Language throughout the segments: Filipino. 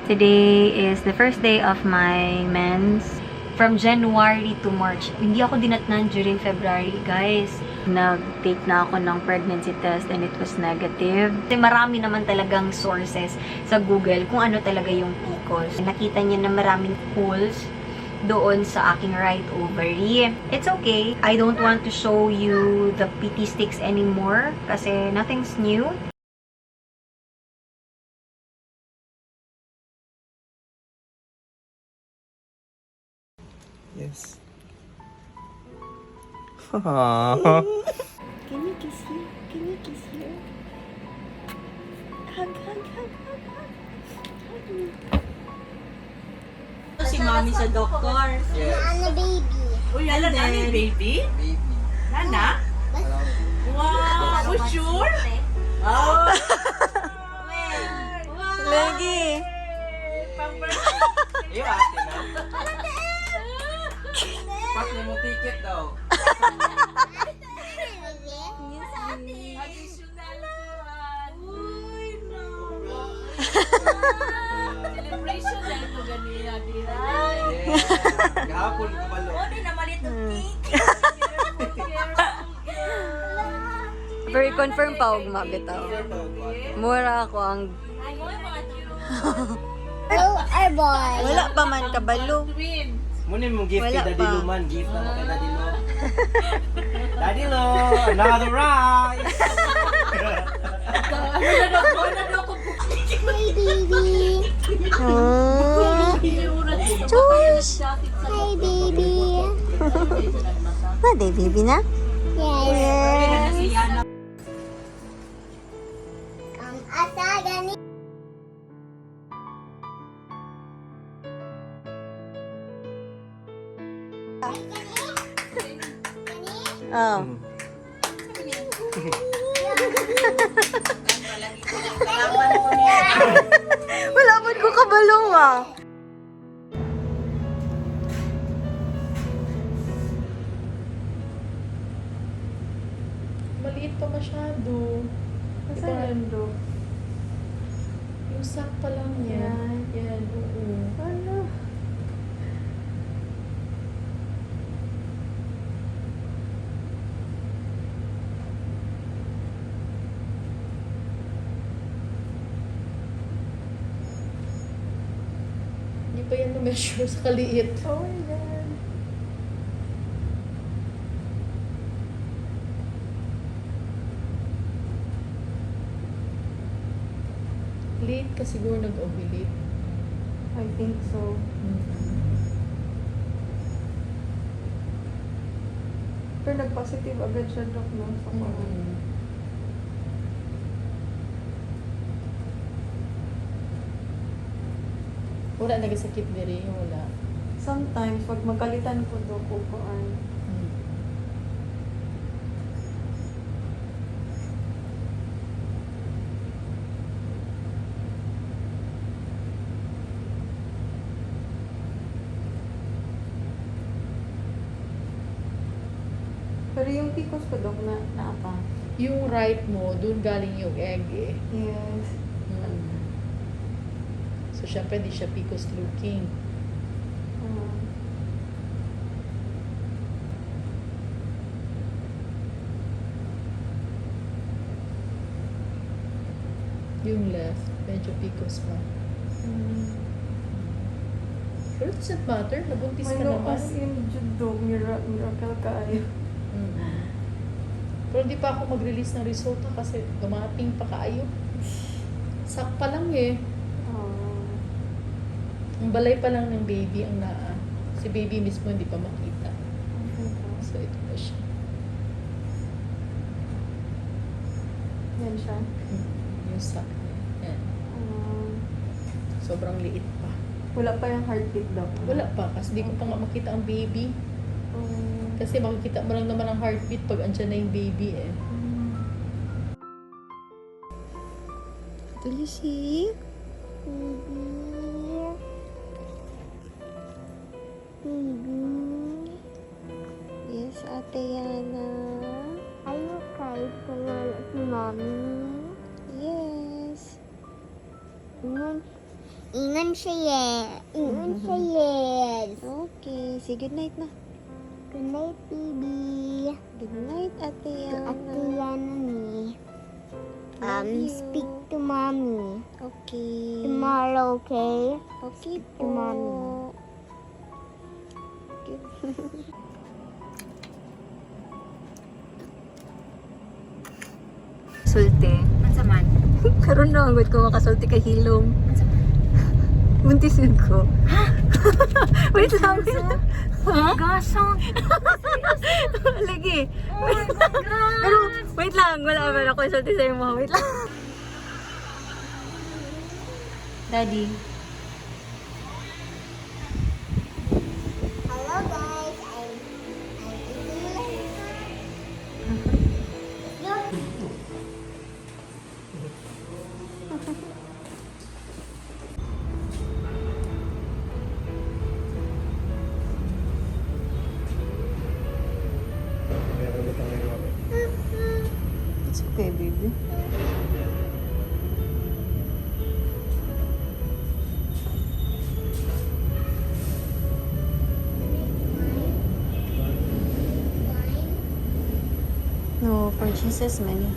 Today is the first day of my mens. From January to March. Hindi ako dinatnan during February, guys. Nag-take na ako ng pregnancy test and it was negative. Kasi marami naman talagang sources sa Google kung ano talaga yung PCOS. Nakita niya na maraming pools doon sa aking right ovary. It's okay. I don't want to show you the PT sticks anymore kasi nothing's new. Yes. Aww. Can you kiss you? Can you kiss you? Hug, hug, hug, hug, hug. Hug me. Si Mami sa doktor. Yes. Ana baby. Uy, alam na ni baby? Baby. Nana? Wow, for sure? Oh. Lagi. Iyo, ate na. Pakli mo ticket daw. Additional kuhan. Uy, no. Celebration na ito ganina, Dira. Yes. Gahapon ka balo. O, di na malit ng cake. Very confirm pa og mabitaw. Mura ako ang Ay, mo yung mga cute. Oh, our boy. wala pa man kabalo. Twin. Muna mong gift Wala kay Daddy pa. Lo man. Gift na mo kay Daddy Lo. Daddy Lo, another rice. Hi, baby. Chush! Hi, baby. Pwede, baby na? Yes. Yes! Ang asa gani. Oh. Wala man ko kabalo ah. Maliit pa masyado. Nasaan yun, bro? Yung sack pa lang yan. Yan, oo. Ano? Hindi pa yan na-measure sa kaliit. Oh my God. Late ka siguro nag-ovulate. I think so. Pero nag-positive agad siya, Dok, no? Sa corona. Wala nagasakit diri, wala. Sometimes, pag magkalitan ko, Dok, upuan. Pero yung PCOS ko, Dok, na apa? Yung right mo, dun galing yung egg eh. Yes. So, syempre, di siya PCOS looking. Yung left, medyo PCOS pa. Pero it doesn't matter, nabuntis ka naman. As in, Dok, miracle kaayo. Pero di pa ako mag-release ng resulta kasi dumating pa kaayo. Sak pa lang eh. Ang balay pa lang ng baby ang naa. Si baby mismo hindi pa makita. So ito pa siya. Yan siya. Yung sak niya. Yan. Sobrang liit pa. Wala pa yung heartbeat, Dok. Wala pa kasi di ko pa nga makita ang baby. Kasi makikita mo lang naman ang heartbeat pag andyan na yung baby eh. Do you see? Yes, Ate Yana. Are you okay? Pangalan si Mommy. Yes. Ingon siya yes. Ingon siya yes. Okay, say good night na. Good night, baby. Good night, Ate Ate Yana ni. Love you. Speak to mommy. Okay. Tomorrow, okay? Okay to mommy. Sulti. Mansa man? Karon na agad ko makasulti kay Hilom. Buntis yun ko. Wait lang. Ha? Gasong! Lagi. Oh my God! Pero wait lang, wala ba ako isulti sa mo. Wait lang. Daddy. Hello, guys. I'm eating It's okay, baby. No, for Jesus, many.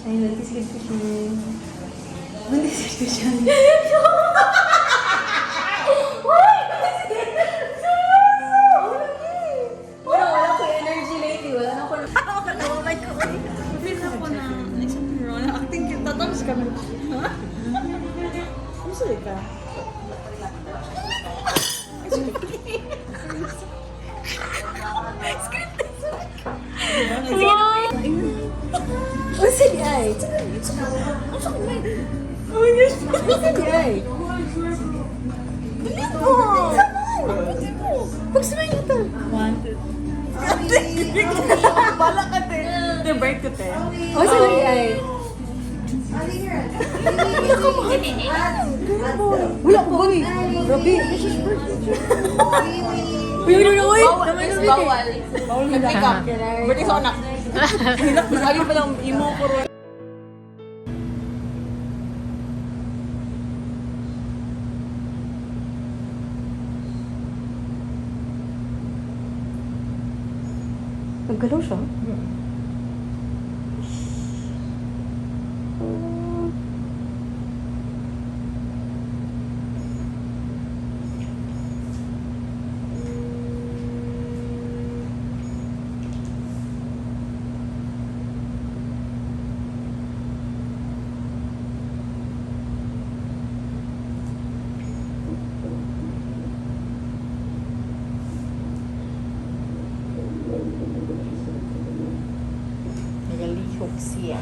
Ay, buntis ko siya. Buntis ko siya. Wala ko energy lately. Wala na ako. Bisa ko na. Isang meron. Acting cute. Tatapos kami. Ha? Gusto ka? What's it, ay? Oh my gosh. What's it, ay? Bilis mo! Pagsabihin niyo to. Wanted. Bala ka, te. The bird ko, te. Oh, sorry, ay. Wala po, boy. Grabe. Uy, uy, uy, uy. Bawal. Bawal na pick up. Birthday sa anak. Lagi pa lang imo ko ron. Naggalaw siya? Nagalihok siya.